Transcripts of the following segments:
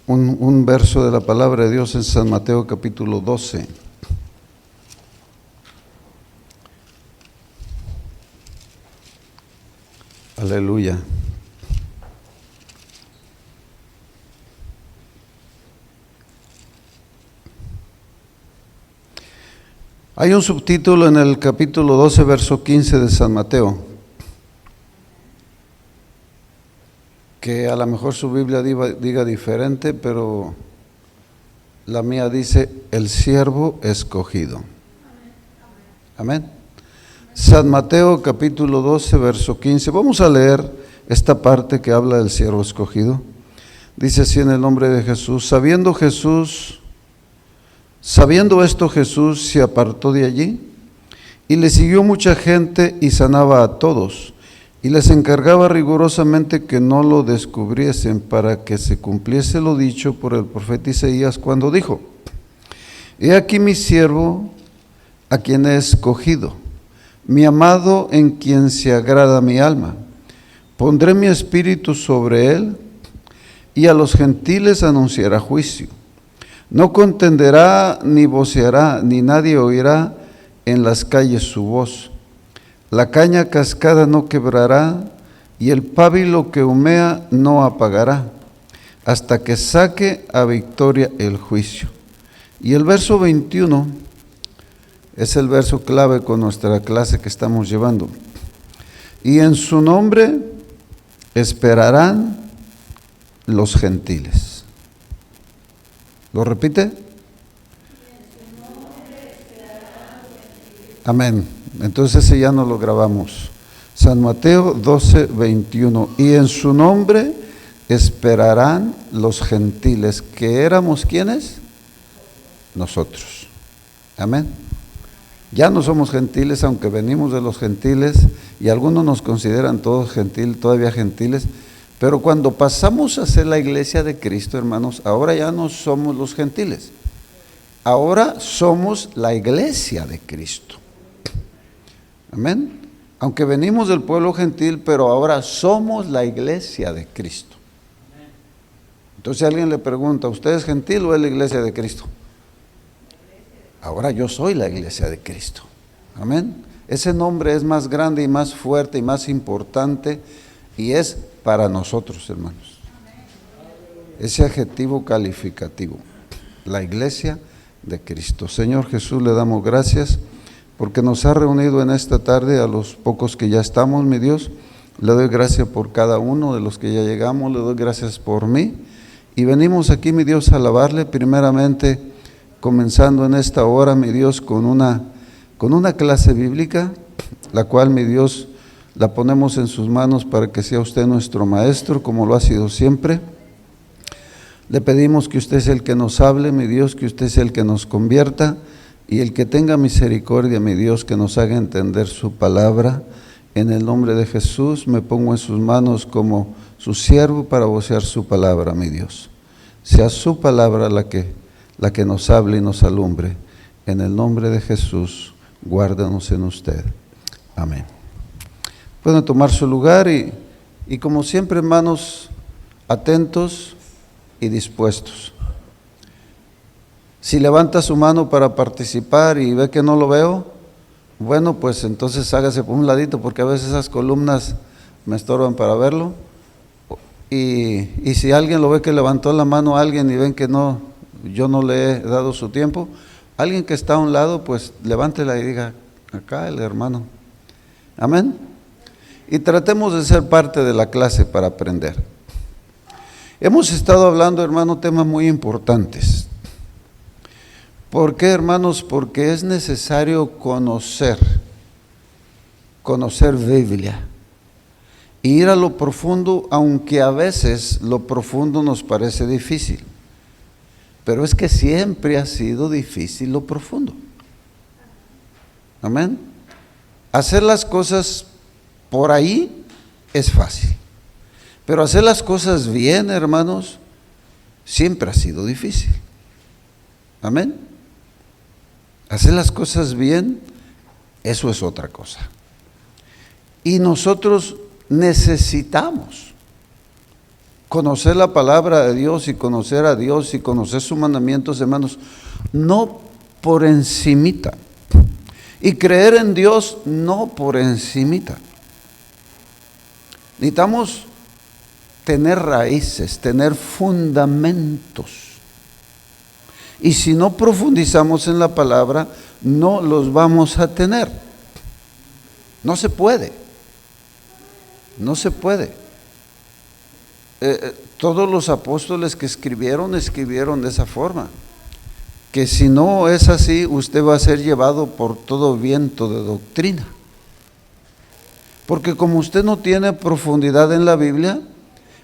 un verso de la palabra de Dios en San Mateo capítulo 12. Aleluya. Hay un subtítulo en el capítulo 12, verso 15 de San Mateo, que a lo mejor su Biblia diga diferente, pero la mía dice, el siervo escogido. Amén. San Mateo capítulo 12, verso 15. Vamos a leer esta parte que habla del siervo escogido. Dice así en el nombre de Jesús. Sabiendo esto, Jesús se apartó de allí y le siguió mucha gente y sanaba a todos y les encargaba rigurosamente que no lo descubriesen, para que se cumpliese lo dicho por el profeta Isaías cuando dijo: He aquí mi siervo, a quien he escogido, mi amado, en quien se agrada mi alma. Pondré mi espíritu sobre él, y a los gentiles anunciará juicio. No contenderá ni voceará, ni nadie oirá en las calles su voz. La caña cascada no quebrará, y el pábilo que humea no apagará, hasta que saque a victoria el juicio. Y el verso 21 es el verso clave con nuestra clase que estamos llevando. Y en su nombre esperarán los gentiles. ¿Lo repite? Amén. Entonces ese ya no lo grabamos. San Mateo 12, 21. Y en su nombre esperarán los gentiles, que éramos ¿quiénes? Nosotros. Amén. Ya no somos gentiles, aunque venimos de los gentiles, y algunos nos consideran todos gentiles, todavía gentiles, pero cuando pasamos a ser la iglesia de Cristo, hermanos, ahora ya no somos los gentiles, ahora somos la iglesia de Cristo. Amén. Aunque venimos del pueblo gentil, pero ahora somos la iglesia de Cristo. Entonces alguien le pregunta, ¿usted es gentil o es la iglesia de Cristo? Ahora yo soy la iglesia de Cristo. Amén. Ese nombre es más grande y más fuerte y más importante, y es para nosotros, hermanos. Ese adjetivo calificativo, la iglesia de Cristo. Señor Jesús, le damos gracias porque nos ha reunido en esta tarde a los pocos que ya estamos, mi Dios. Le doy gracias por cada uno de los que ya llegamos, le doy gracias por mí, y venimos aquí, mi Dios, a alabarle primeramente, comenzando en esta hora, mi Dios, con una clase bíblica, la cual, mi Dios, la ponemos en sus manos para que sea usted nuestro maestro, como lo ha sido siempre. Le pedimos que usted sea el que nos hable, mi Dios, que usted sea el que nos convierta, y el que tenga misericordia, mi Dios, que nos haga entender su palabra. En el nombre de Jesús me pongo en sus manos como su siervo para vocear su palabra, mi Dios. Sea su palabra la que nos hable y nos alumbre. En el nombre de Jesús, guárdanos en usted. Amén. Pueden tomar su lugar y como siempre, hermanos, atentos y dispuestos. Si levanta su mano para participar y ve que no lo veo, bueno, pues entonces hágase por un ladito, porque a veces esas columnas me estorban para verlo. Y si alguien lo ve que levantó la mano a alguien y ven que no, yo no le he dado su tiempo, alguien que está a un lado, pues levántela y diga, acá el hermano. Amén. Y tratemos de ser parte de la clase para aprender. Hemos estado hablando, hermano, temas muy importantes. ¿Por qué, hermanos? Porque es necesario conocer Biblia, e ir a lo profundo, aunque a veces lo profundo nos parece difícil. Pero es que siempre ha sido difícil lo profundo. Amén. Hacer las cosas por ahí es fácil, pero hacer las cosas bien, hermanos, siempre ha sido difícil. Amén. Hacer las cosas bien, eso es otra cosa. Y nosotros necesitamos conocer la palabra de Dios y conocer a Dios y conocer sus mandamientos, hermanos, no por encimita. Y creer en Dios no por encimita. Necesitamos tener raíces, tener fundamentos. Y si no profundizamos en la palabra, no los vamos a tener. No se puede. No se puede. Todos los apóstoles que escribieron de esa forma. Que si no es así, usted va a ser llevado por todo viento de doctrina. Porque como usted no tiene profundidad en la Biblia,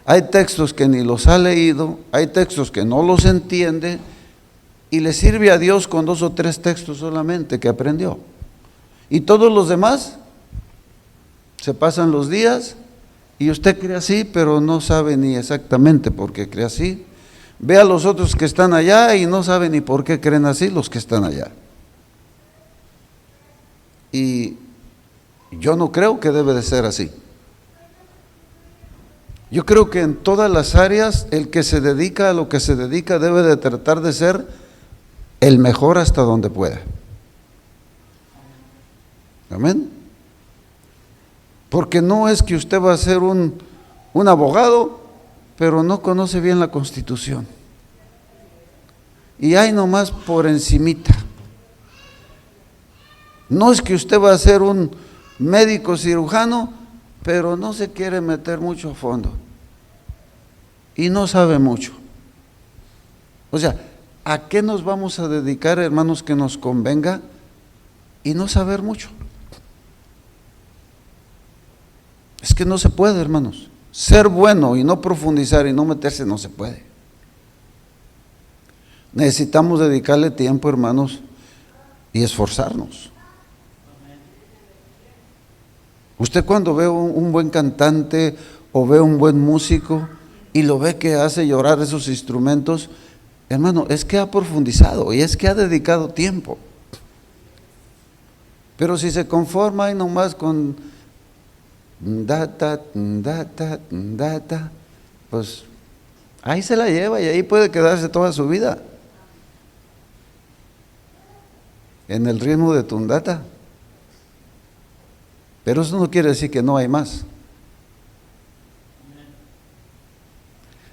hay textos que ni los ha leído, hay textos que no los entiende, y le sirve a Dios con 2 o 3 textos solamente que aprendió. Y todos los demás se pasan los días y usted cree así, pero no sabe ni exactamente por qué cree así. Ve a los otros que están allá y no sabe ni por qué creen así los que están allá. Y yo no creo que debe de ser así. Yo creo que en todas las áreas el que se dedica a lo que se dedica debe de tratar de ser el mejor hasta donde pueda. Amén. Porque no es que usted va a ser un abogado, pero no conoce bien la Constitución. Y hay nomás por encimita. No es que usted va a ser un médico cirujano, pero no se quiere meter mucho a fondo. Y no sabe mucho. O sea, ¿a qué nos vamos a dedicar, hermanos, que nos convenga y no saber mucho? Es que no se puede, hermanos. Ser bueno y no profundizar y no meterse no se puede. Necesitamos dedicarle tiempo, hermanos, y esforzarnos. Usted cuando ve un buen cantante o ve un buen músico y lo ve que hace llorar esos instrumentos, hermano, es que ha profundizado y es que ha dedicado tiempo. Pero si se conforma ahí nomás con pues ahí se la lleva y ahí puede quedarse toda su vida en el ritmo de tundata. Pero eso no quiere decir que no hay más.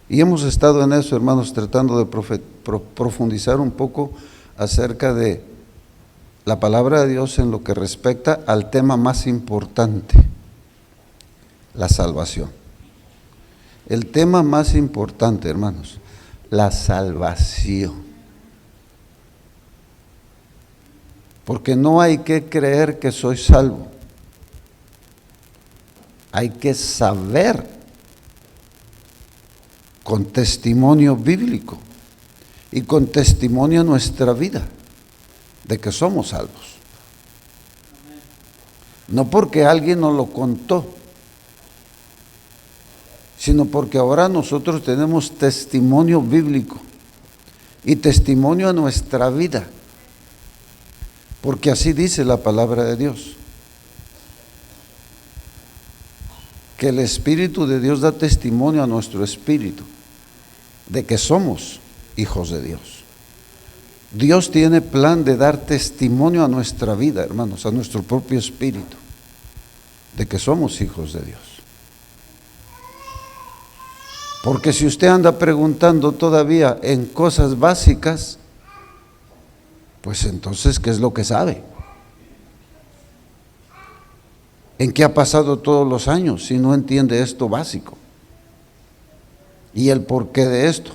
Y hemos estado en eso, hermanos, tratando de profundizar un poco acerca de la palabra de Dios en lo que respecta al tema más importante, la salvación. El tema más importante, hermanos, la salvación. Porque no hay que creer que soy salvo. Hay que saber con testimonio bíblico y con testimonio en nuestra vida de que somos salvos. No porque alguien nos lo contó, sino porque ahora nosotros tenemos testimonio bíblico y testimonio en nuestra vida, porque así dice la palabra de Dios, que el Espíritu de Dios da testimonio a nuestro espíritu de que somos hijos de Dios. Dios tiene plan de dar testimonio a nuestra vida, hermanos, a nuestro propio espíritu, de que somos hijos de Dios. Porque si usted anda preguntando todavía en cosas básicas, pues entonces, ¿qué es lo que sabe? ¿En qué ha pasado todos los años si no entiende esto básico? Y el porqué de esto.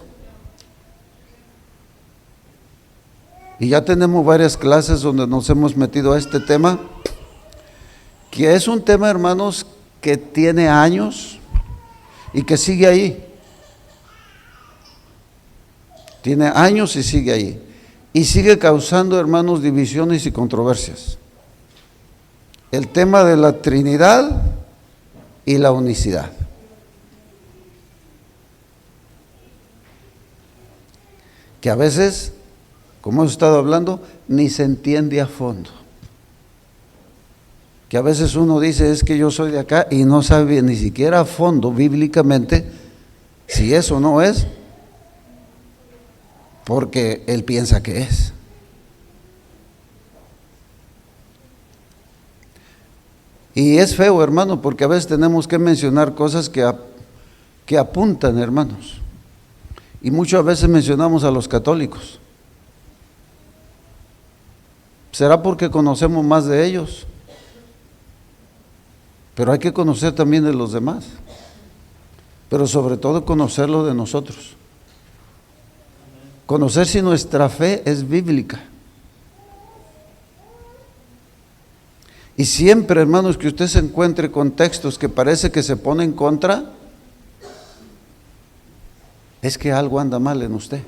Y ya tenemos varias clases donde nos hemos metido a este tema, que es un tema, hermanos, que tiene años y que sigue ahí. Tiene años y sigue ahí. Y sigue causando, hermanos, divisiones y controversias. El tema de la Trinidad y la unicidad. Que a veces, como hemos estado hablando, ni se entiende a fondo. Que a veces uno dice, es que yo soy de acá y no sabe ni siquiera a fondo, bíblicamente, si eso no es, porque él piensa que es. Y es feo, hermano, porque a veces tenemos que mencionar cosas que apuntan, hermanos. Y muchas veces mencionamos a los católicos. ¿Será porque conocemos más de ellos? Pero hay que conocer también de los demás. Pero sobre todo conocerlo de nosotros. Conocer si nuestra fe es bíblica. Y siempre, hermanos, que usted se encuentre con textos que parece que se ponen en contra, es que algo anda mal en usted.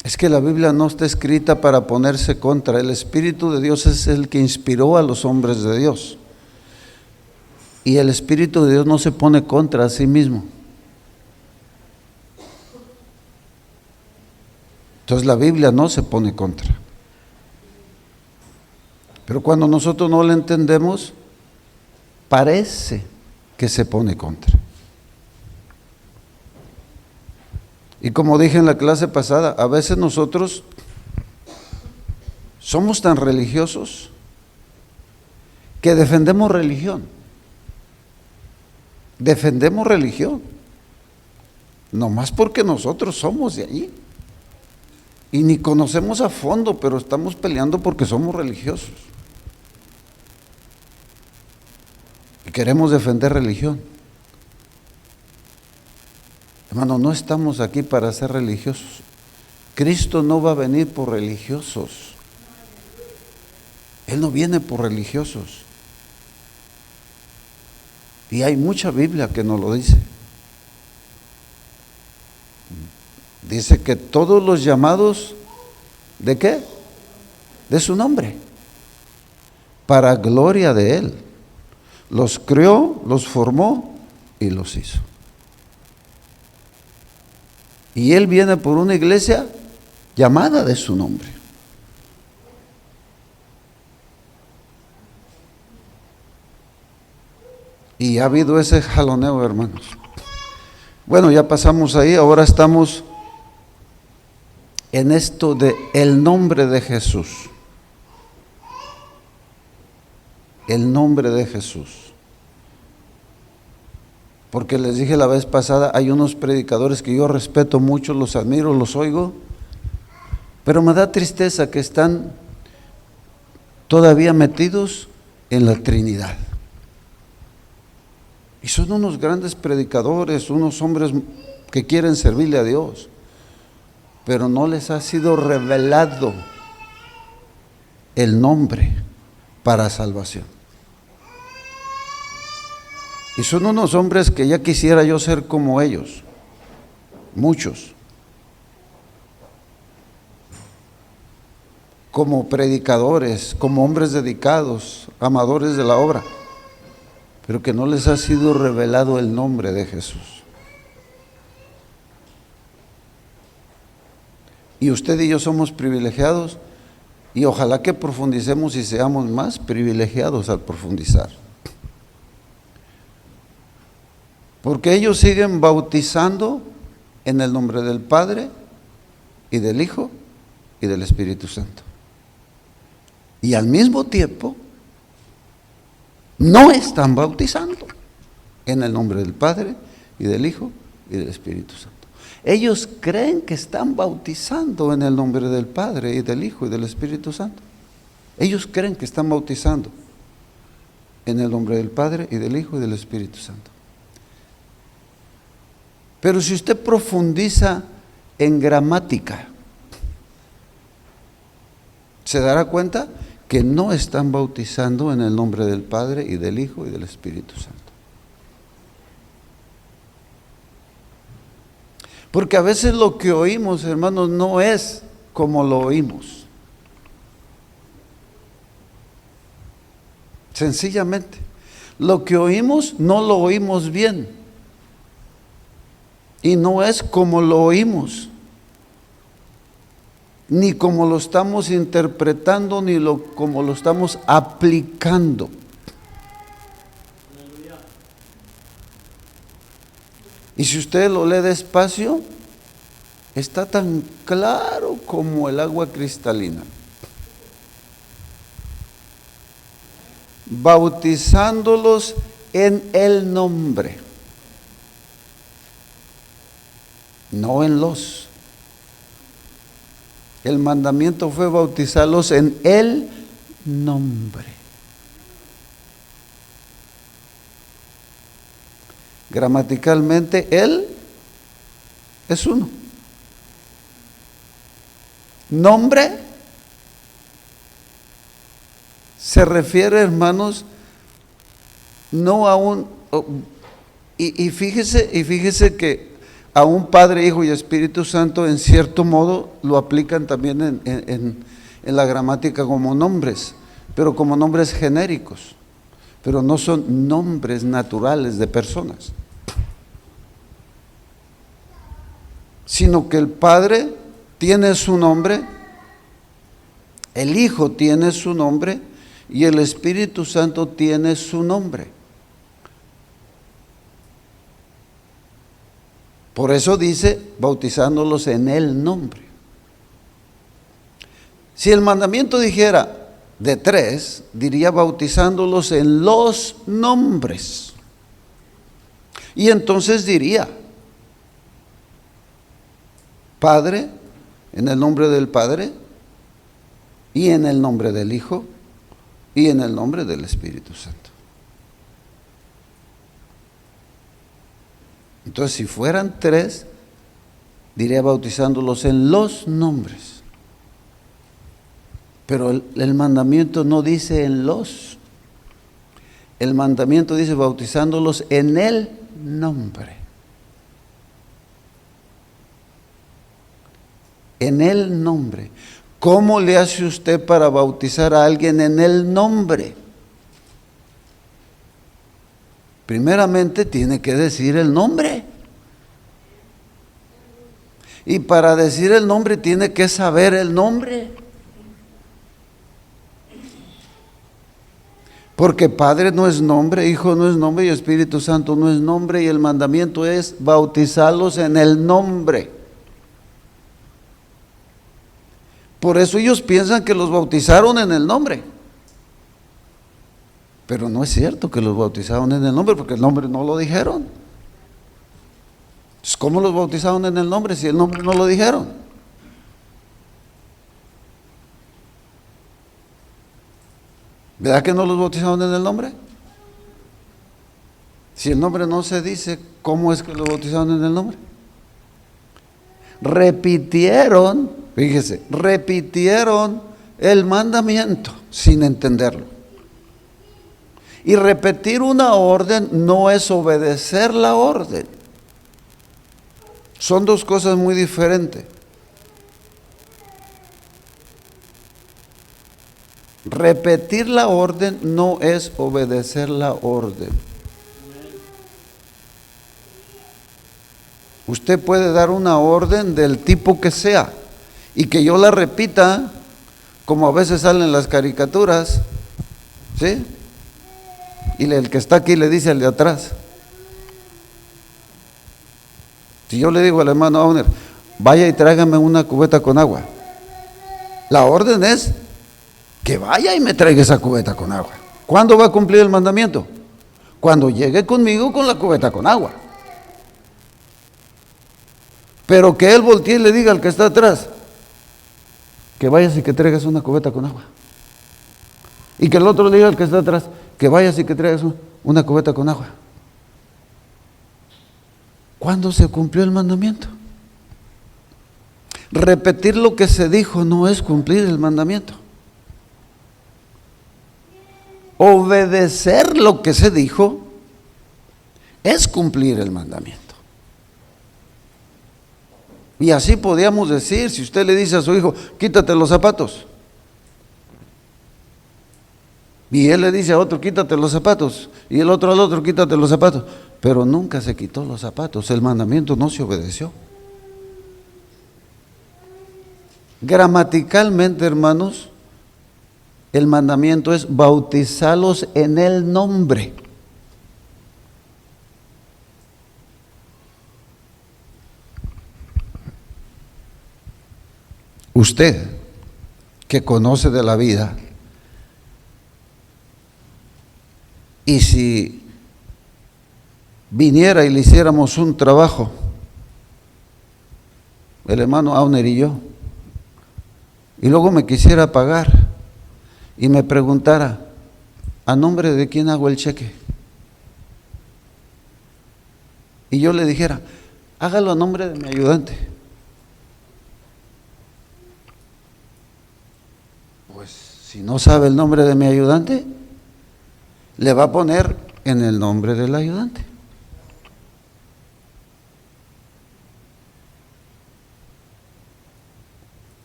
Es que la Biblia no está escrita para ponerse contra. El Espíritu de Dios es el que inspiró a los hombres de Dios. Y el Espíritu de Dios no se pone contra a sí mismo. Entonces la Biblia no se pone contra. Pero cuando nosotros no la entendemos, parece que se pone contra. Y como dije en la clase pasada, a veces nosotros somos tan religiosos que defendemos religión. Defendemos religión. Nomás porque nosotros somos de allí. Y ni conocemos a fondo, pero estamos peleando porque somos religiosos. Y queremos defender religión. Hermano, no estamos aquí para ser religiosos. Cristo no va a venir por religiosos. Él no viene por religiosos. Y hay mucha Biblia que nos lo dice. Dice que todos los llamados, ¿de qué? De su nombre, para gloria de Él. Los creó, los formó y los hizo. Y Él viene por una iglesia llamada de su nombre. Y ha habido ese jaloneo, hermanos. Bueno, ya pasamos ahí, ahora estamos en esto de el nombre de Jesús. El nombre de Jesús. Porque les dije la vez pasada, hay unos predicadores que yo respeto mucho, los admiro, los oigo, pero me da tristeza que están todavía metidos en la Trinidad. Y son unos grandes predicadores, unos hombres que quieren servirle a Dios, pero no les ha sido revelado el nombre para salvación. Y son unos hombres que ya quisiera yo ser como ellos, muchos, como predicadores, como hombres dedicados, amadores de la obra, pero que no les ha sido revelado el nombre de Jesús. Y usted y yo somos privilegiados, y ojalá que profundicemos y seamos más privilegiados al profundizar. Porque ellos siguen bautizando en el nombre del Padre y del Hijo y del Espíritu Santo. Y al mismo tiempo no están bautizando en el nombre del Padre y del Hijo y del Espíritu Santo. Ellos creen que están bautizando en el nombre del Padre y del Hijo y del Espíritu Santo. Ellos creen que están bautizando en el nombre del Padre y del Hijo y del Espíritu Santo. Pero si usted profundiza en gramática, se dará cuenta que no están bautizando en el nombre del Padre y del Hijo y del Espíritu Santo. Porque a veces lo que oímos, hermanos, no es como lo oímos. Sencillamente, lo que oímos no lo oímos bien. Y no es como lo oímos, ni como lo estamos interpretando, ni como lo estamos aplicando. Y si usted lo lee despacio, está tan claro como el agua cristalina. Bautizándolos en el nombre, no en los. El mandamiento fue bautizarlos en el nombre. Gramaticalmente, Él es uno. Nombre se refiere, hermanos, no a un... Y fíjese que a un Padre, Hijo y Espíritu Santo, en cierto modo, lo aplican también en la gramática como nombres, pero como nombres genéricos, pero no son nombres naturales de personas, sino que el Padre tiene su nombre, el Hijo tiene su nombre y el Espíritu Santo tiene su nombre. Por eso dice, bautizándolos en el nombre. Si el mandamiento dijera de 3, diría bautizándolos en los nombres. Y entonces diría, Padre, en el nombre del Padre, y en el nombre del Hijo, y en el nombre del Espíritu Santo. Entonces, si fueran 3, diría bautizándolos en los nombres. Pero el mandamiento no dice en los. El mandamiento dice bautizándolos en el nombre. En el nombre. ¿Cómo le hace usted para bautizar a alguien en el nombre? Primeramente tiene que decir el nombre. Y para decir el nombre tiene que saber el nombre. Porque Padre no es nombre, Hijo no es nombre y Espíritu Santo no es nombre, y el mandamiento es bautizarlos en el nombre. Por eso ellos piensan que los bautizaron en el nombre. Pero no es cierto que los bautizaron en el nombre, porque el nombre no lo dijeron. Entonces, ¿cómo los bautizaron en el nombre si el nombre no lo dijeron? ¿Verdad que no los bautizaron en el nombre? Si el nombre no se dice, ¿cómo es que los bautizaron en el nombre? Repitieron, fíjese, repitieron el mandamiento sin entenderlo. Y repetir una orden no es obedecer la orden. Son dos cosas muy diferentes. Repetir la orden no es obedecer la orden. Usted puede dar una orden del tipo que sea y que yo la repita, como a veces salen las caricaturas, ¿sí? Y el que está aquí le dice al de atrás. Si yo le digo al hermano Auner, vaya y tráigame una cubeta con agua, la orden es que vaya y me traiga esa cubeta con agua. ¿Cuándo va a cumplir el mandamiento? Cuando llegue conmigo con la cubeta con agua. Pero que él voltee y le diga al que está atrás, que vayas y que traigas una cubeta con agua. Y que el otro le diga al que está atrás, que vayas y que traigas una cubeta con agua. ¿Cuándo se cumplió el mandamiento? Repetir lo que se dijo no es cumplir el mandamiento. Obedecer lo que se dijo es cumplir el mandamiento. Y así podíamos decir, si usted le dice a su hijo, quítate los zapatos, y él le dice a otro, quítate los zapatos, y el otro al otro, quítate los zapatos, pero nunca se quitó los zapatos, el mandamiento no se obedeció. Gramaticalmente, hermanos, el mandamiento es bautizarlos en el nombre. usted que conoce de la vida, y si viniera y le hiciéramos un trabajo, el hermano Auner y yo, y luego me quisiera pagar y me preguntara, ¿a nombre de quién hago el cheque? Y yo le dijera, hágalo a nombre de mi ayudante. Pues si no sabe el nombre de mi ayudante, le va a poner en el nombre del ayudante.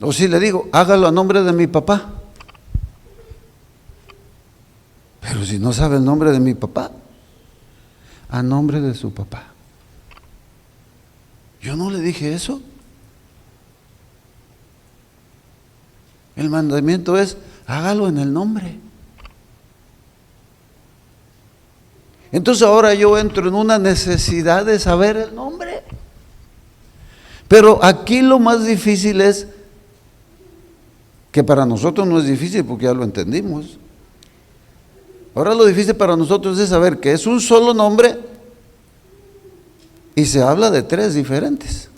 O si le digo, hágalo a nombre de mi papá. Pero si no sabe el nombre de mi papá, a nombre de su papá. Yo no le dije eso. El mandamiento es, hágalo en el nombre. Entonces ahora yo entro en una necesidad de saber el nombre. Pero aquí lo más difícil es, que para nosotros no es difícil porque ya lo entendimos. Ahora lo difícil para nosotros es saber que es un solo nombre y se habla de tres diferentes.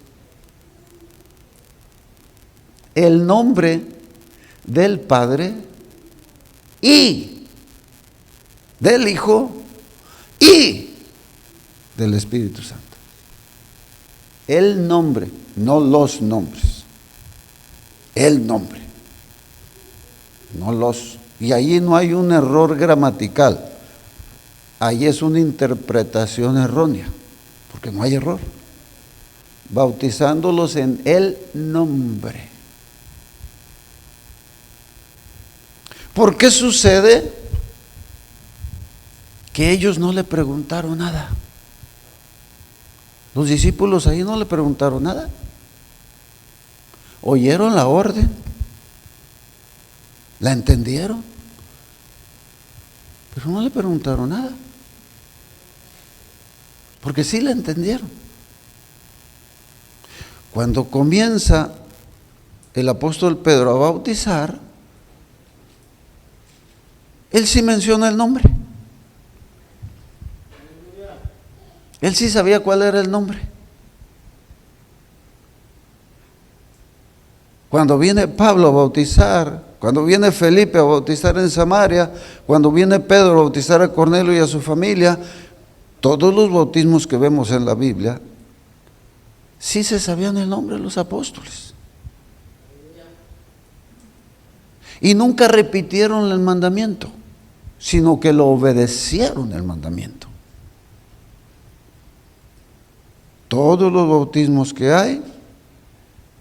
El nombre del Padre y del Hijo y del Espíritu Santo. El nombre, no los nombres. El nombre, no los. Y ahí no hay un error gramatical. Ahí es una interpretación errónea, porque no hay error. Bautizándolos en el nombre. ¿Por qué sucede que ellos no le preguntaron nada? Los discípulos ahí no le preguntaron nada. Oyeron la orden, la entendieron, pero no le preguntaron nada, porque sí la entendieron. Cuando comienza el apóstol Pedro a bautizar, él sí menciona el nombre. Él sí sabía cuál era el nombre. Cuando viene Pablo a bautizar, cuando viene Felipe a bautizar en Samaria, cuando viene Pedro a bautizar a Cornelio y a su familia, todos los bautismos que vemos en la Biblia, sí se sabían el nombre de los apóstoles. Y nunca repitieron el mandamiento, sino que lo obedecieron el mandamiento. Todos los bautismos que hay,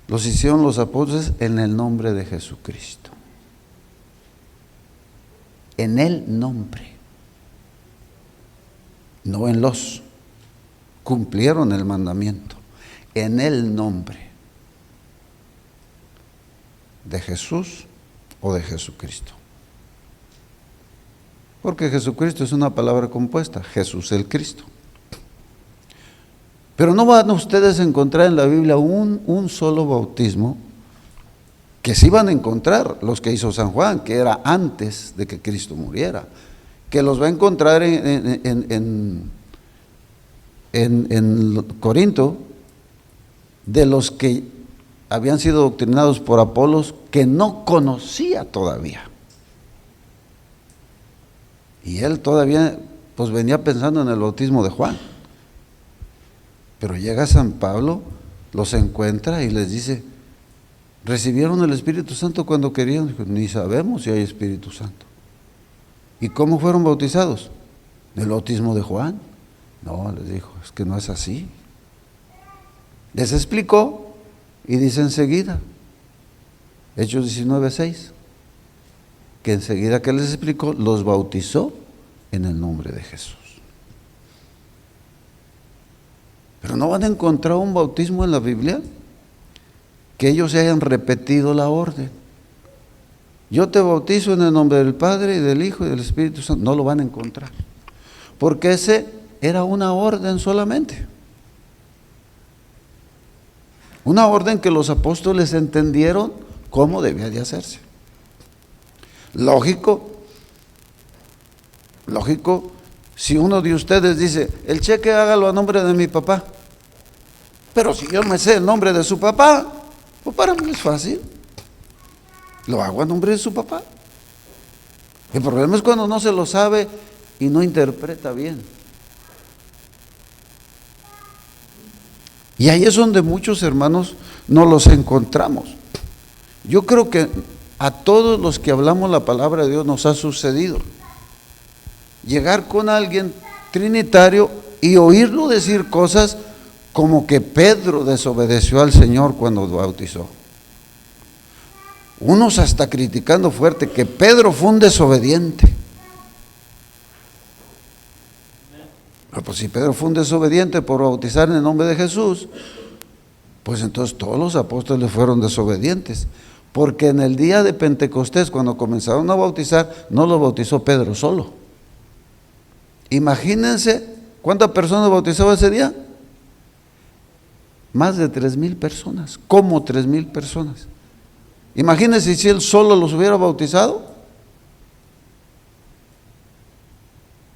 los hicieron los apóstoles en el nombre de Jesucristo. En el nombre, no en los. Cumplieron el mandamiento, en el nombre de Jesús o de Jesucristo. Porque Jesucristo es una palabra compuesta, Jesús el Cristo. Pero no van ustedes a encontrar en la Biblia un solo bautismo, que sí van a encontrar los que hizo San Juan, que era antes de que Cristo muriera, que los va a encontrar en Corinto, de los que habían sido doctrinados por Apolos, que no conocía todavía. Y él todavía pues venía pensando en el bautismo de Juan. Pero llega San Pablo, los encuentra y les dice, ¿recibieron el Espíritu Santo cuando querían? Dijo, ni sabemos si hay Espíritu Santo. ¿Y cómo fueron bautizados? ¿El bautismo de Juan? No, les dijo, es que no es así. Les explicó y dice enseguida, Hechos 19:6, que enseguida que les explicó, los bautizó en el nombre de Jesús. Pero no van a encontrar un bautismo en la Biblia que ellos se hayan repetido la orden. Yo te bautizo en el nombre del Padre y del Hijo y del Espíritu Santo. No lo van a encontrar, porque ese era una orden solamente. Una orden que los apóstoles entendieron cómo debía de hacerse. Lógico, si uno de ustedes dice, el cheque hágalo a nombre de mi papá, pero si yo me sé el nombre de su papá, pues para mí es fácil, lo hago a nombre de su papá. El problema es cuando no se lo sabe y no interpreta bien. Y ahí es donde muchos hermanos no los encontramos. Yo creo que a todos los que hablamos la palabra de Dios nos ha sucedido llegar con alguien trinitario y oírlo decir cosas como que Pedro desobedeció al Señor cuando lo bautizó. Unos hasta criticando fuerte que Pedro fue un desobediente. Pero pues si Pedro fue un desobediente por bautizar en el nombre de Jesús, pues entonces todos los apóstoles fueron desobedientes. Porque en el día de Pentecostés, cuando comenzaron a bautizar, no lo bautizó Pedro solo. Imagínense cuántas personas bautizaba ese día. Más de 3,000 personas. ¿Cómo 3,000 personas? Imagínense si él solo los hubiera bautizado.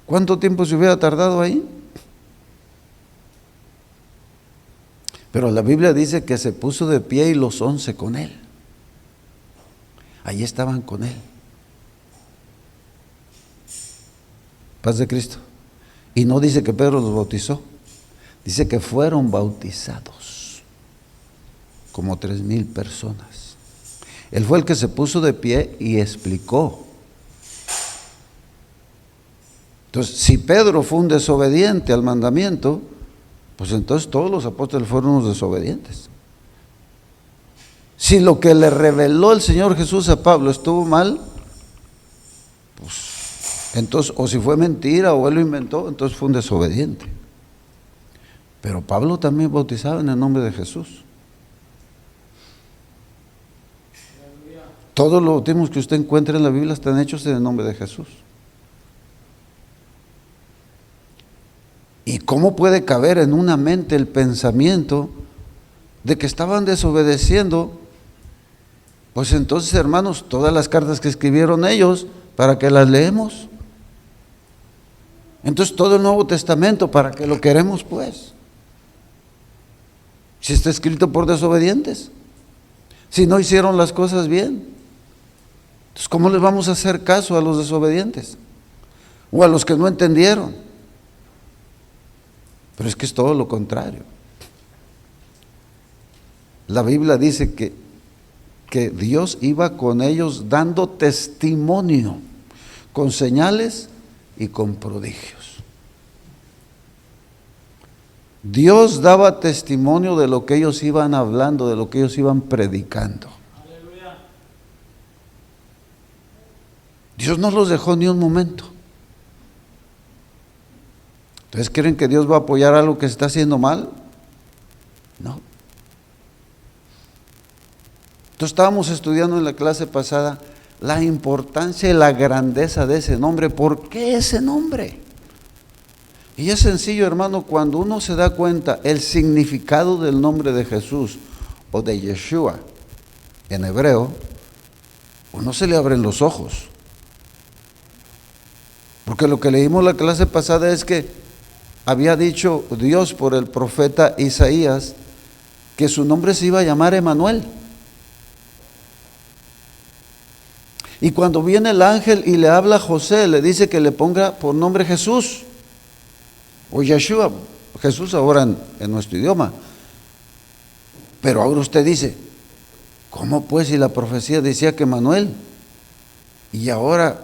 ¿Cuánto tiempo se hubiera tardado ahí? Pero la Biblia dice que se puso de pie y los 11 con él. Ahí estaban con él. Paz de Cristo. Y no dice que Pedro los bautizó, dice que fueron bautizados como 3,000 personas. Él fue el que se puso de pie y explicó. Entonces, si Pedro fue un desobediente al mandamiento, pues entonces todos los apóstoles fueron unos desobedientes. Si lo que le reveló el Señor Jesús a Pablo estuvo mal, pues entonces, o si fue mentira o él lo inventó, entonces fue un desobediente. Pero Pablo también bautizaba en el nombre de Jesús. Todos los bautismos que usted encuentra en la Biblia están hechos en el nombre de Jesús. ¿Y cómo puede caber en una mente el pensamiento de que estaban desobedeciendo? Pues entonces, hermanos, todas las cartas que escribieron ellos, ¿para qué las leemos? Entonces todo el Nuevo Testamento, ¿para qué lo queremos pues? Si está escrito por desobedientes, si no hicieron las cosas bien, entonces ¿cómo les vamos a hacer caso a los desobedientes? O a los que no entendieron. Pero es que es todo lo contrario. La Biblia dice que Dios iba con ellos dando testimonio, con señales y con prodigios. Dios daba testimonio de lo que ellos iban hablando, de lo que ellos iban predicando. Aleluya. Dios no los dejó ni un momento. Entonces, ¿creen que Dios va a apoyar algo que se está haciendo mal? No. Entonces estábamos estudiando en la clase pasada la importancia y la grandeza de ese nombre. ¿Por qué ese nombre? Y es sencillo, hermano, cuando uno se da cuenta el significado del nombre de Jesús o de Yeshua en hebreo, uno se le abren los ojos. Porque lo que leímos la clase pasada es que había dicho Dios por el profeta Isaías que su nombre se iba a llamar Emanuel. Y cuando viene el ángel y le habla a José, le dice que le ponga por nombre Jesús o Yeshua, Jesús ahora en nuestro idioma. Pero ahora usted dice, ¿cómo pues si la profecía decía que Emanuel? Y ahora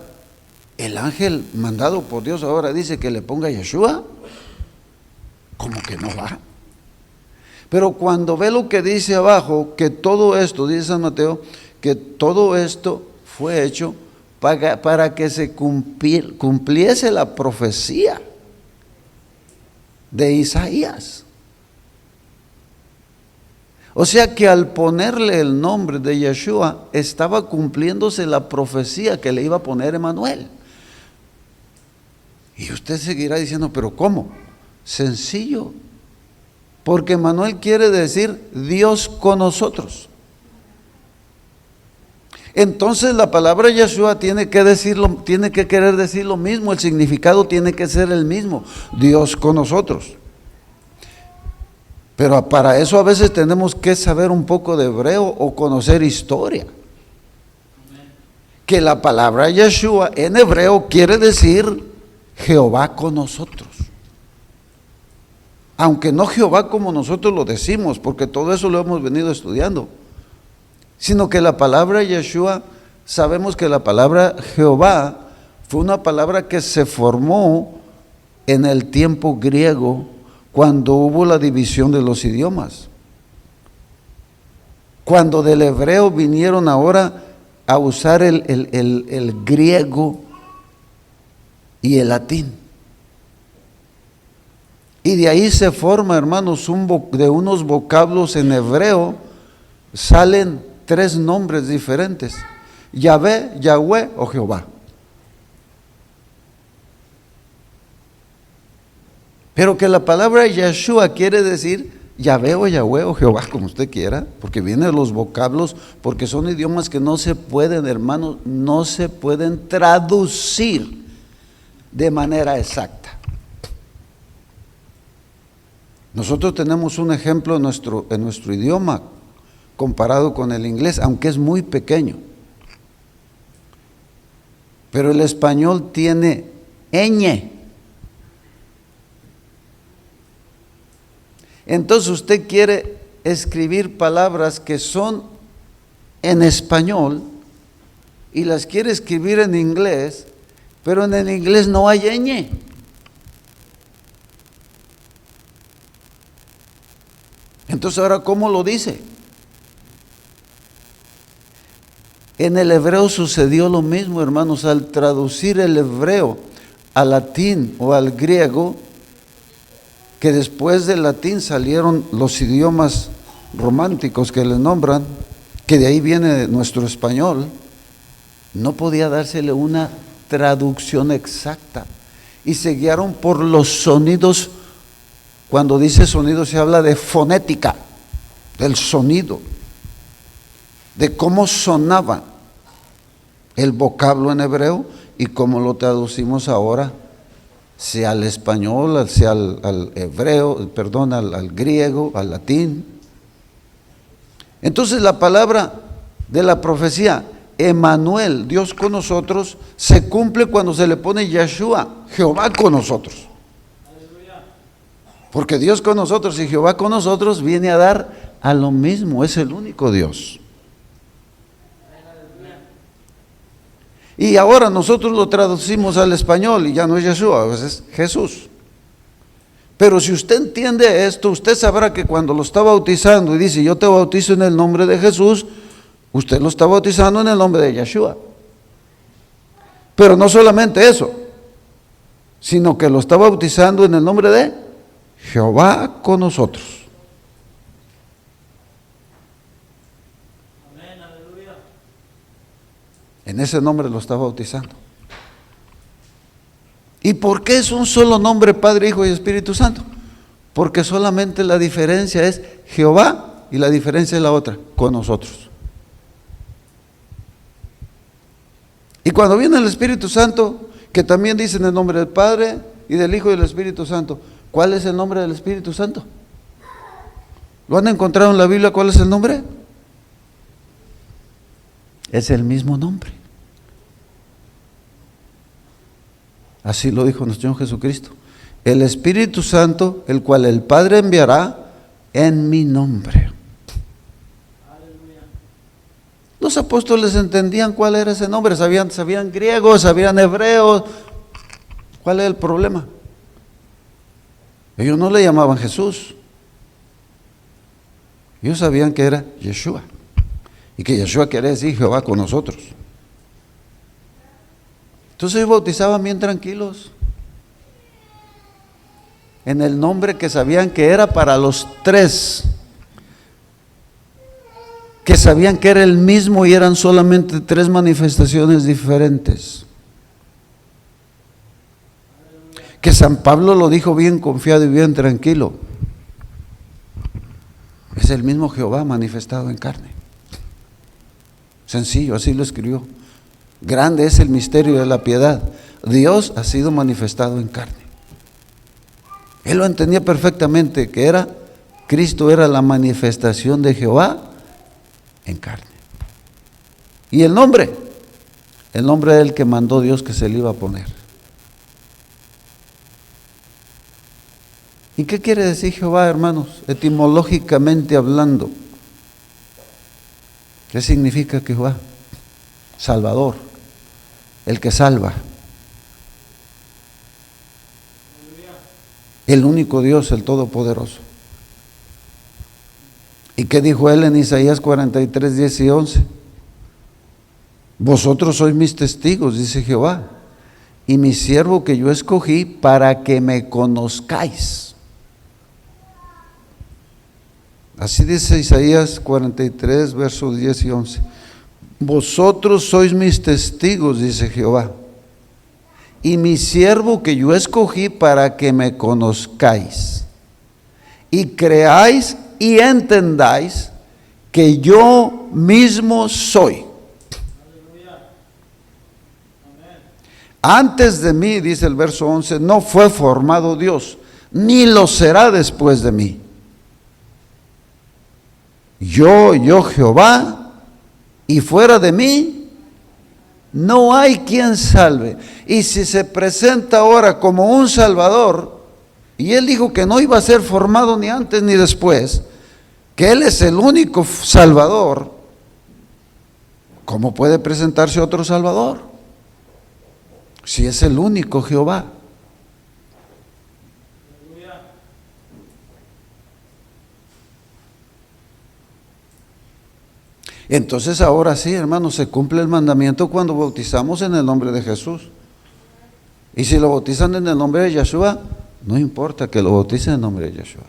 el ángel mandado por Dios ahora dice que le ponga Yeshua. ¿Cómo que no va? Pero cuando ve lo que dice abajo, que todo esto, dice San Mateo, que todo esto fue hecho para que se cumpliese la profecía de Isaías. O sea que al ponerle el nombre de Yeshua, estaba cumpliéndose la profecía que le iba a poner Emanuel. Y usted seguirá diciendo, ¿pero cómo? Sencillo, porque Emanuel quiere decir Dios con nosotros. Entonces la palabra Yeshua tiene que querer decir lo mismo, el significado tiene que ser el mismo, Dios con nosotros. Pero para eso a veces tenemos que saber un poco de hebreo o conocer historia. Que la palabra Yeshua en hebreo quiere decir Jehová con nosotros. Aunque no Jehová como nosotros lo decimos, porque todo eso lo hemos venido estudiando, sino que la palabra Yeshua, sabemos que la palabra Jehová fue una palabra que se formó en el tiempo griego, cuando hubo la división de los idiomas. Cuando del hebreo vinieron ahora a usar el griego y el latín. Y de ahí se forma, hermanos, de unos vocablos en hebreo salen 3 nombres diferentes: Yahvé, Yahweh o Jehová. Pero que la palabra Yeshua quiere decir Yahvé o Yahweh o Jehová, como usted quiera, porque vienen los vocablos, porque son idiomas que no se pueden, hermanos, no se pueden traducir de manera exacta. Nosotros tenemos un ejemplo en nuestro idioma comparado con el inglés, aunque es muy pequeño. Pero el español tiene ñ. Entonces usted quiere escribir palabras que son en español y las quiere escribir en inglés, pero en el inglés no hay ñ. Entonces ahora, ¿cómo lo dice? En el hebreo sucedió lo mismo, hermanos. Al traducir el hebreo al latín o al griego, que después del latín salieron los idiomas románticos que le nombran, que de ahí viene nuestro español, no podía dársele una traducción exacta y se guiaron por los sonidos. Cuando dice sonido se habla de fonética, del sonido, de cómo sonaba el vocablo en hebreo y cómo lo traducimos ahora, sea al español, sea al hebreo, perdón, al griego, al latín. Entonces la palabra de la profecía, Emmanuel, Dios con nosotros, se cumple cuando se le pone Yeshua, Jehová con nosotros. Porque Dios con nosotros y Jehová con nosotros viene a dar a lo mismo, es el único Dios. Y ahora nosotros lo traducimos al español y ya no es Yeshua, es Jesús. Pero si usted entiende esto, usted sabrá que cuando lo está bautizando y dice, yo te bautizo en el nombre de Jesús, usted lo está bautizando en el nombre de Yeshua. Pero no solamente eso, sino que lo está bautizando en el nombre de Jehová con nosotros. En ese nombre lo está bautizando. ¿Y por qué es un solo nombre, Padre, Hijo y Espíritu Santo? Porque solamente la diferencia es Jehová y la diferencia es la otra, con nosotros. Y cuando viene el Espíritu Santo, que también dice en el nombre del Padre y del Hijo y del Espíritu Santo, ¿cuál es el nombre del Espíritu Santo? ¿Lo han encontrado en la Biblia? ¿Cuál es el nombre? Es el mismo nombre. Así lo dijo nuestro Señor Jesucristo. El Espíritu Santo, el cual el Padre enviará en mi nombre. Los apóstoles entendían cuál era ese nombre, sabían griego, sabían hebreo. ¿Cuál es el problema? Ellos no le llamaban Jesús. Ellos sabían que era Yeshua. Y que Yeshua quiere decir Jehová con nosotros. Entonces ellos bautizaban bien tranquilos, en el nombre que sabían que era para los 3, que sabían que era el mismo y eran solamente 3 manifestaciones diferentes. Que San Pablo lo dijo bien confiado y bien tranquilo. Es el mismo Jehová manifestado en carne. Sencillo, así lo escribió. Grande es el misterio de la piedad. Dios ha sido manifestado en carne. Él lo entendía perfectamente, que Cristo era la manifestación de Jehová en carne. Y el nombre del que mandó Dios que se le iba a poner. ¿Y qué quiere decir Jehová, hermanos? Etimológicamente hablando, ¿qué significa Jehová? Salvador, el que salva. El único Dios, el Todopoderoso. ¿Y qué dijo él en Isaías 43, 10 y 11? Vosotros sois mis testigos, dice Jehová, y mi siervo que yo escogí para que me conozcáis. Así dice Isaías 43, versos 10 y 11. Vosotros sois mis testigos, dice Jehová, y mi siervo que yo escogí para que me conozcáis y creáis y entendáis que yo mismo soy. Antes de mí, dice el verso 11, no fue formado Dios, ni lo será después de mí. Yo Jehová, y fuera de mí no hay quien salve. Y si se presenta ahora como un Salvador, y Él dijo que no iba a ser formado ni antes ni después, que Él es el único Salvador, ¿cómo puede presentarse otro Salvador? Si es el único Jehová. Entonces ahora sí, hermanos, se cumple el mandamiento cuando bautizamos en el nombre de Jesús. Y si lo bautizan en el nombre de Yeshua, no importa que lo bauticen en el nombre de Yeshua.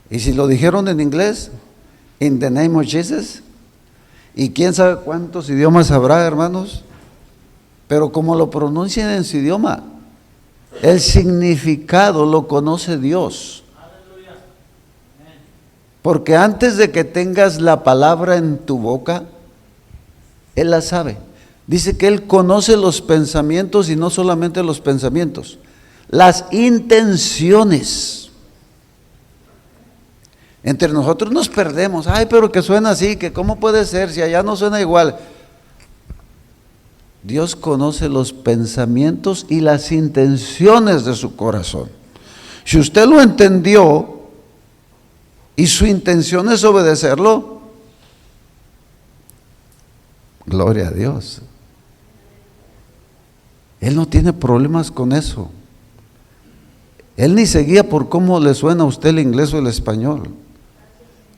Y si lo dijeron en inglés, in the name of Jesus, y quién sabe cuántos idiomas habrá, hermanos, pero como lo pronuncian en su idioma, el significado lo conoce Dios. Porque antes de que tengas la palabra en tu boca, Él la sabe. Dice que Él conoce los pensamientos, y no solamente los pensamientos, las intenciones. Entre nosotros nos perdemos. Ay, pero que suena así, que cómo puede ser si allá no suena igual. Dios conoce los pensamientos y las intenciones de su corazón. Si usted lo entendió y su intención es obedecerlo, gloria a Dios. Él no tiene problemas con eso. Él ni se guía por cómo le suena a usted el inglés o el español.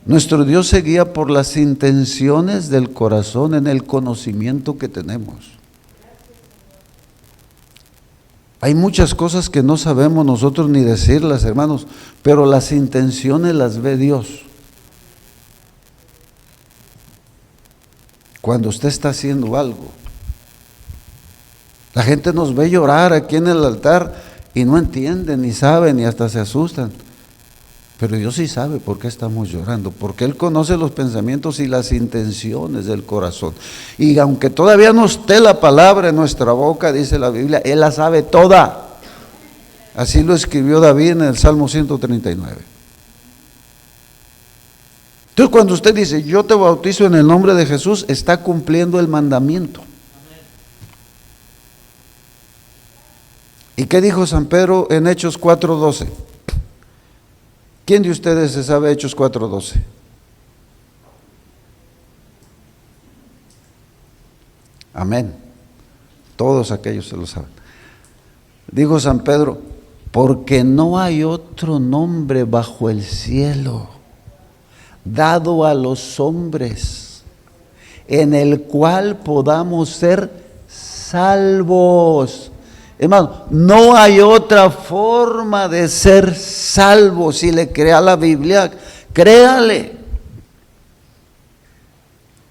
Nuestro Dios se guía por las intenciones del corazón en el conocimiento que tenemos. Hay muchas cosas que no sabemos nosotros ni decirlas, hermanos, pero las intenciones las ve Dios. Cuando usted está haciendo algo, la gente nos ve llorar aquí en el altar y no entienden, ni saben, ni hasta se asustan. Pero Dios sí sabe por qué estamos llorando, porque Él conoce los pensamientos y las intenciones del corazón. Y aunque todavía no esté la palabra en nuestra boca, dice la Biblia, Él la sabe toda. Así lo escribió David en el Salmo 139. Entonces cuando usted dice, yo te bautizo en el nombre de Jesús, está cumpliendo el mandamiento. ¿Y qué dijo San Pedro en Hechos 4:12? ¿Quién de ustedes se sabe Hechos 4:12? Amén. Todos aquellos se lo saben. Dijo San Pedro, porque no hay otro nombre bajo el cielo dado a los hombres en el cual podamos ser salvos. Hermano, no hay otra forma de ser salvo. Si le crea la Biblia, créale.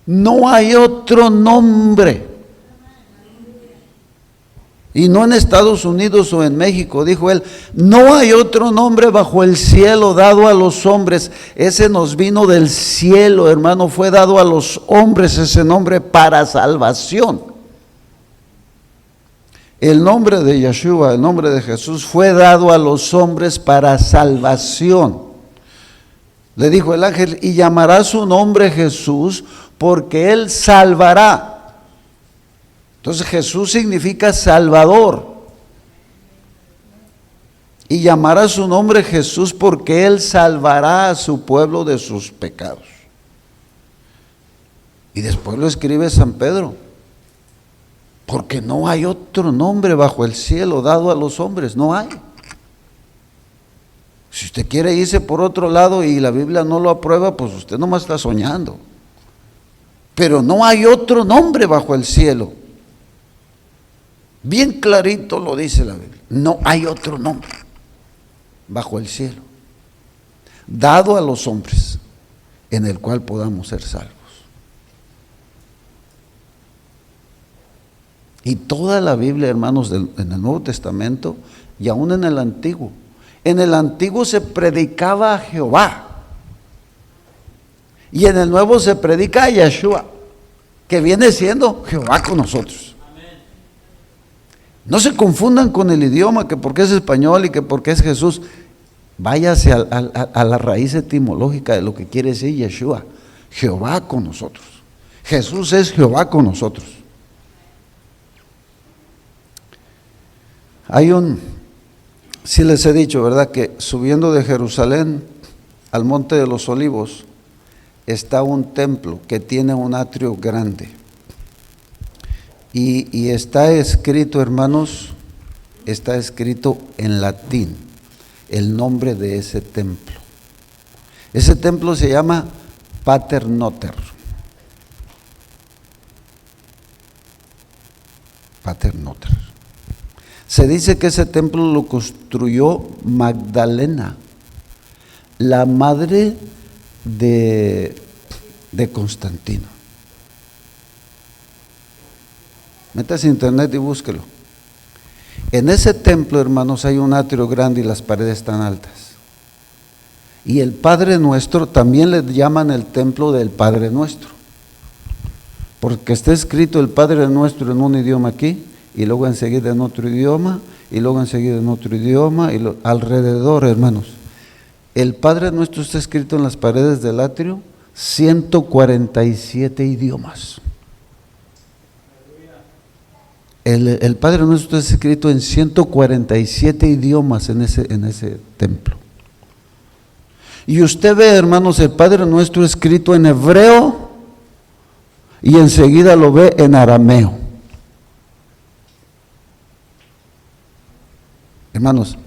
No hay otro nombre. Y no en Estados Unidos o en México, dijo él, no hay otro nombre bajo el cielo dado a los hombres. Ese nos vino del cielo, hermano, fue dado a los hombres ese nombre para salvación. El nombre de Yeshua, el nombre de Jesús, fue dado a los hombres para salvación. Le dijo el ángel, y llamará su nombre Jesús, porque él salvará. Entonces Jesús significa Salvador. Y llamará su nombre Jesús porque Él salvará a su pueblo de sus pecados. Y después lo escribe San Pedro. Porque no hay otro nombre bajo el cielo dado a los hombres, no hay. Si usted quiere irse por otro lado y la Biblia no lo aprueba, pues usted nomás está soñando. Pero no hay otro nombre bajo el cielo. Bien clarito lo dice la Biblia. No hay otro nombre bajo el cielo dado a los hombres en el cual podamos ser salvos. Y toda la Biblia, hermanos, en el Nuevo Testamento y aún en el Antiguo. En el Antiguo se predicaba a Jehová. Y en el Nuevo se predica a Yeshua, que viene siendo Jehová con nosotros. No se confundan con el idioma, que porque es español y que porque es Jesús. Váyase a la raíz etimológica de lo que quiere decir Yeshua. Jehová con nosotros. Jesús es Jehová con nosotros. Sí les he dicho, ¿verdad? Que subiendo de Jerusalén al Monte de los Olivos está un templo que tiene un atrio grande. Y está escrito, hermanos, está escrito en latín el nombre de ese templo. Ese templo se llama Pater Noster. Pater Noster. Se dice que ese templo lo construyó Magdalena, la madre de Constantino. Métase a internet y búsquelo. En ese templo, hermanos, hay un atrio grande y las paredes están altas. Y el Padre Nuestro también le llaman el templo del Padre Nuestro, porque está escrito el Padre Nuestro en un idioma aquí, y luego enseguida en otro idioma, y luego enseguida en otro idioma, y alrededor, hermanos. El Padre Nuestro está escrito en las paredes del atrio, 147 idiomas. El Padre Nuestro está escrito en 147 idiomas en ese templo. Y usted ve, hermanos, el Padre Nuestro escrito en hebreo y enseguida lo ve en arameo. Hermanos,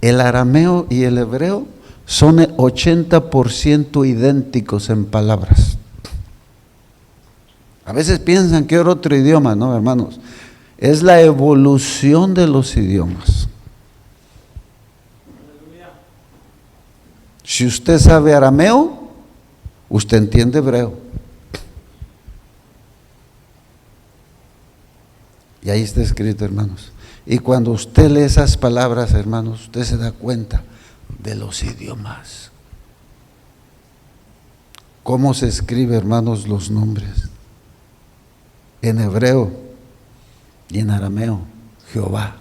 el arameo y el hebreo son 80% idénticos en palabras. A veces piensan que era otro idioma, ¿no, hermanos? Es la evolución de los idiomas. Si usted sabe arameo, usted entiende hebreo. Y ahí está escrito, hermanos. Y cuando usted lee esas palabras, hermanos, usted se da cuenta de los idiomas. ¿Cómo se escribe, hermanos, los nombres? En hebreo y en arameo, Jehová.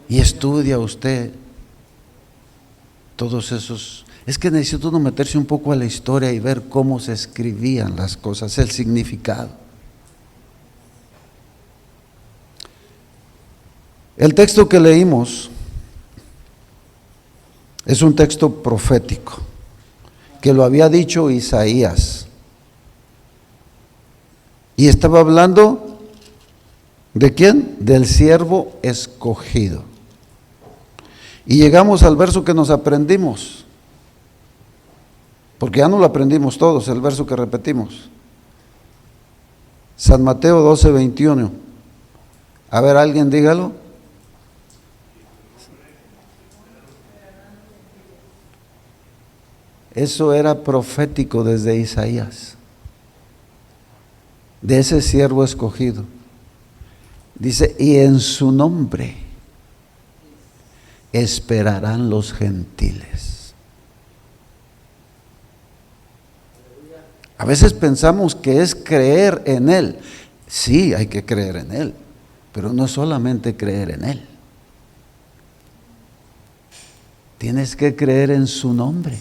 Y estudia usted todos esos. Es que necesita uno meterse un poco a la historia y ver cómo se escribían las cosas, el significado. El texto que leímos es un texto profético que lo había dicho Isaías. Y estaba hablando ¿de quién? Del siervo escogido. Y llegamos al verso que nos aprendimos, porque ya no lo aprendimos todos, el verso que repetimos. San Mateo 12:21. A ver, alguien dígalo. Eso era profético desde Isaías, de ese siervo escogido. Dice, y en su nombre esperarán los gentiles. A veces pensamos que es creer en Él. Sí, hay que creer en Él, pero no solamente creer en Él. Tienes que creer en su nombre.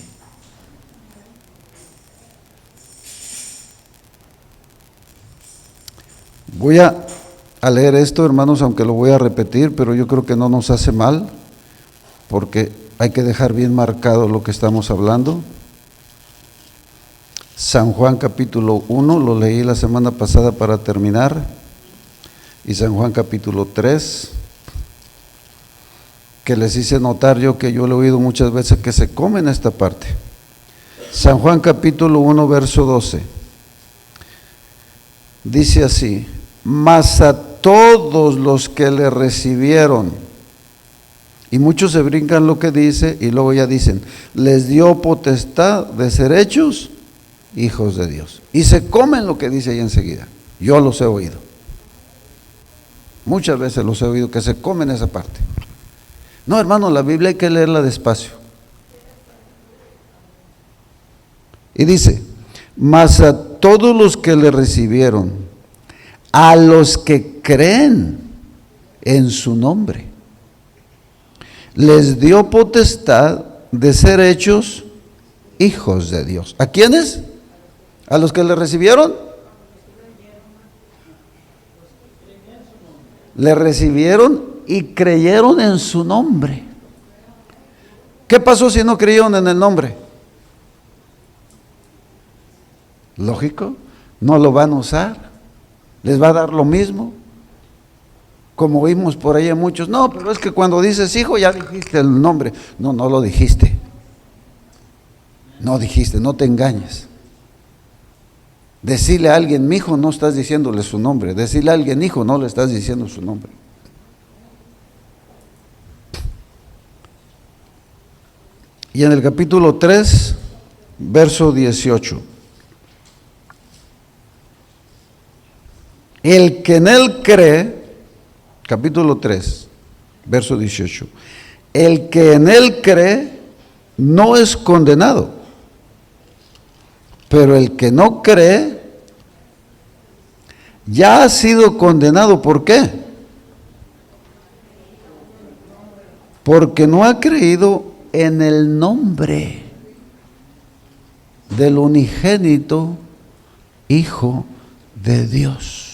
Voy a leer esto, hermanos, aunque lo voy a repetir, pero yo creo que no nos hace mal, porque hay que dejar bien marcado lo que estamos hablando. San Juan capítulo 1, lo leí la semana pasada para terminar, y San Juan capítulo 3, que les hice notar yo que yo le he oído muchas veces que se come en esta parte. San Juan capítulo 1, verso 12, dice así: mas a todos los que le recibieron, y muchos se brincan lo que dice y luego ya dicen, les dio potestad de ser hechos hijos de Dios. Y se comen lo que dice ahí enseguida. Yo los he oído. Muchas veces los he oído que se comen esa parte. No, hermano, la Biblia hay que leerla despacio. Y dice, mas a todos los que le recibieron, a los que creen en su nombre, les dio potestad de ser hechos hijos de Dios. ¿A quiénes? ¿A los que le recibieron? Le recibieron y creyeron en su nombre. ¿Qué pasó si no creyeron en el nombre? Lógico, no lo van a usar, les va a dar lo mismo. Como oímos por ahí a muchos, no, pero es que cuando dices hijo ya dijiste el nombre. No, no lo dijiste. No dijiste, no te engañes. Decirle a alguien mi hijo, no estás diciéndole su nombre. Decirle a alguien hijo, no le estás diciendo su nombre. Y en el capítulo 3, verso 18. El que en él cree, capítulo 3, verso 18. El que en él cree no es condenado, pero el que no cree ya ha sido condenado. ¿Por qué? Porque no ha creído en el nombre del unigénito Hijo de Dios.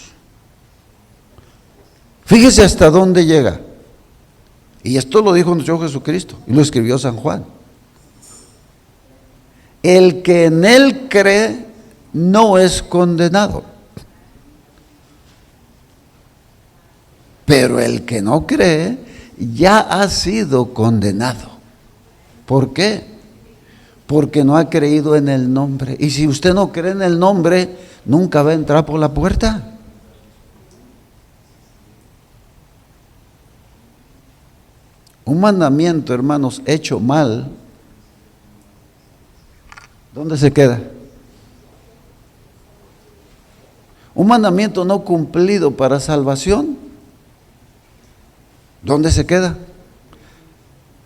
Fíjese hasta dónde llega. Y esto lo dijo nuestro Jesucristo y lo escribió San Juan. El que en él cree no es condenado, pero el que no cree ya ha sido condenado. ¿Por qué? Porque no ha creído en el nombre. Y si usted no cree en el nombre, nunca va a entrar por la puerta. Un mandamiento, hermanos, hecho mal, ¿dónde se queda? Un mandamiento no cumplido para salvación, ¿dónde se queda?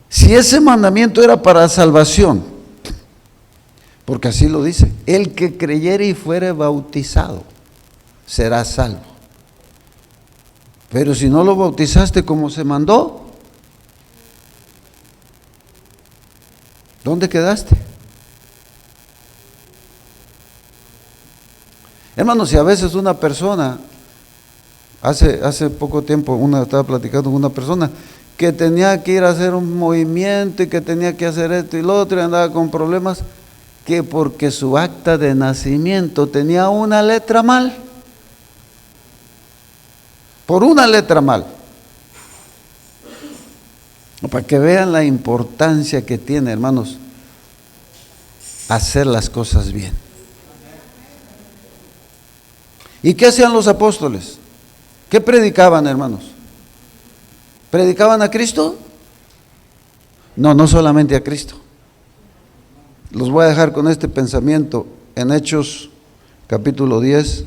Si ese mandamiento era para salvación, porque así lo dice, el que creyere y fuere bautizado será salvo. Pero si no lo bautizaste como se mandó, ¿dónde quedaste? Hermanos, si a veces una persona, hace poco tiempo estaba platicando con una persona que tenía que ir a hacer un movimiento y que tenía que hacer esto y lo otro y andaba con problemas, que porque su acta de nacimiento tenía una letra mal, por una letra mal. Para que vean la importancia que tiene, hermanos, hacer las cosas bien. ¿Y qué hacían los apóstoles? ¿Qué predicaban, hermanos? ¿Predicaban a Cristo? No, no solamente a Cristo. Los voy a dejar con este pensamiento en Hechos capítulo 10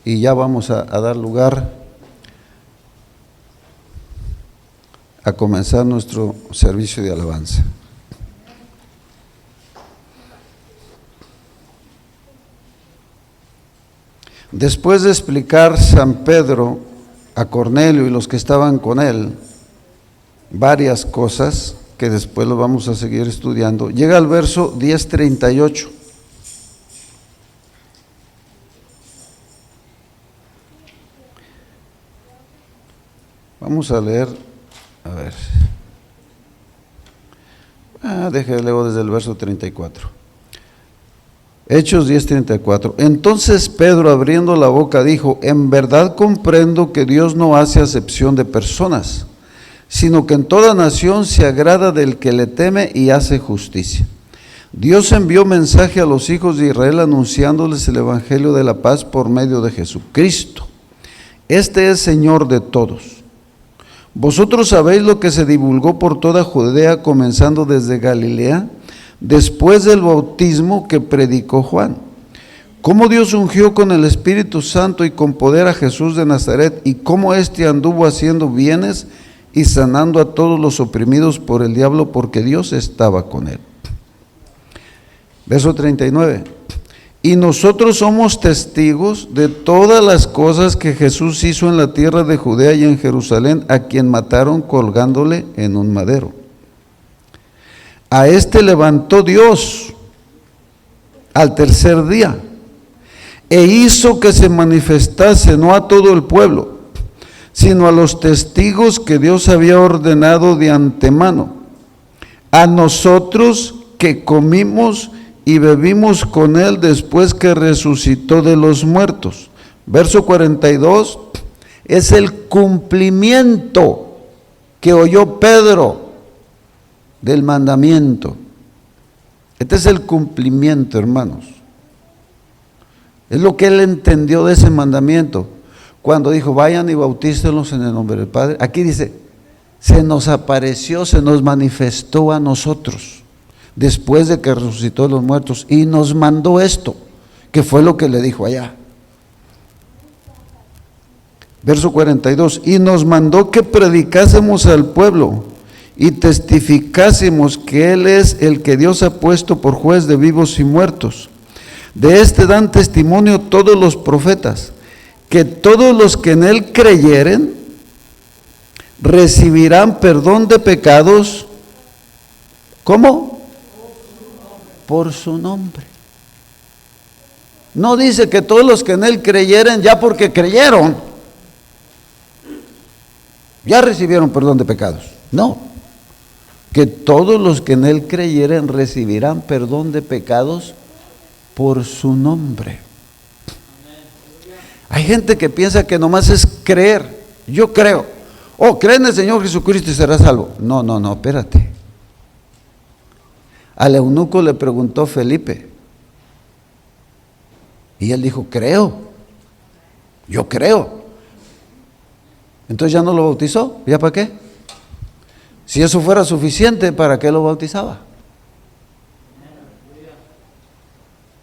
y ya vamos a dar lugar a comenzar nuestro servicio de alabanza. Después de explicar San Pedro a Cornelio y los que estaban con él varias cosas que después lo vamos a seguir estudiando, llega al verso 10:38. Vamos a leer, a ver. Déjale luego desde el verso 34. Hechos 10:34. Entonces Pedro, abriendo la boca, dijo: en verdad comprendo que Dios no hace acepción de personas, sino que en toda nación se agrada del que le teme y hace justicia. Dios envió mensaje a los hijos de Israel anunciándoles el evangelio de la paz por medio de Jesucristo. Este es Señor de todos. Vosotros sabéis lo que se divulgó por toda Judea, comenzando desde Galilea, después del bautismo que predicó Juan, cómo Dios ungió con el Espíritu Santo y con poder a Jesús de Nazaret, y cómo éste anduvo haciendo bienes y sanando a todos los oprimidos por el diablo, porque Dios estaba con él. Verso 39. Y nosotros somos testigos de todas las cosas que Jesús hizo en la tierra de Judea y en Jerusalén, a quien mataron colgándole en un madero. A este levantó Dios al tercer día e hizo que se manifestase no a todo el pueblo, sino a los testigos que Dios había ordenado de antemano, a nosotros que comimos y bebimos con él después que resucitó de los muertos. Verso 42 es el cumplimiento que oyó Pedro del mandamiento. Este es el cumplimiento, hermanos. Es lo que él entendió de ese mandamiento. Cuando dijo: vayan y bautícenlos en el nombre del Padre. Aquí dice: se nos apareció, se nos manifestó a nosotros después de que resucitó de los muertos y nos mandó esto, que fue lo que le dijo allá. Verso 42, y nos mandó que predicásemos al pueblo y testificásemos que Él es el que Dios ha puesto por juez de vivos y muertos. De este dan testimonio todos los profetas, que todos los que en Él creyeren recibirán perdón de pecados. ¿Cómo? Por su nombre. No dice que todos los que en Él creyeren, ya porque creyeron, ya recibieron perdón de pecados. No, que todos los que en Él creyeren recibirán perdón de pecados por su nombre. Hay gente que piensa que nomás es creer. Yo creo. Cree en el Señor Jesucristo y serás salvo. No, espérate. Al eunuco le preguntó Felipe y él dijo: creo, yo creo. Entonces ya no lo bautizó. ¿Ya para qué? Si eso fuera suficiente, ¿para qué lo bautizaba?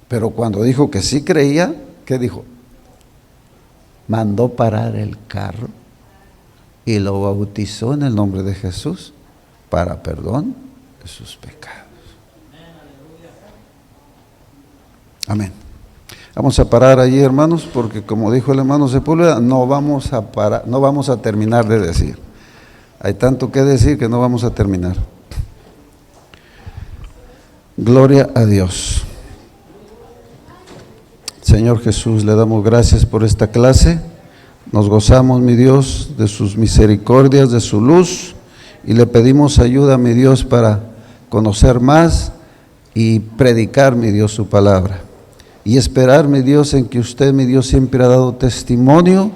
Pero cuando dijo que sí creía, ¿qué dijo? Mandó parar el carro y lo bautizó en el nombre de Jesús para perdón de sus pecados. Amén. Vamos a parar allí, hermanos, porque como dijo el hermano Sepúlveda, no vamos a parar, no vamos a terminar de decir. Hay tanto que decir que no vamos a terminar. Gloria a Dios. Señor Jesús, le damos gracias por esta clase. Nos gozamos, mi Dios, de sus misericordias, de su luz, y le pedimos ayuda, mi Dios, para conocer más y predicar, mi Dios, su palabra. Y esperar, mi Dios, en que usted, mi Dios, siempre ha dado testimonio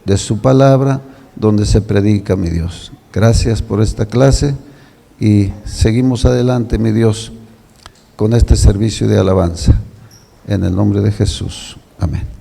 de su palabra donde se predica, mi Dios. Gracias por esta clase y seguimos adelante, mi Dios, con este servicio de alabanza. En el nombre de Jesús. Amén.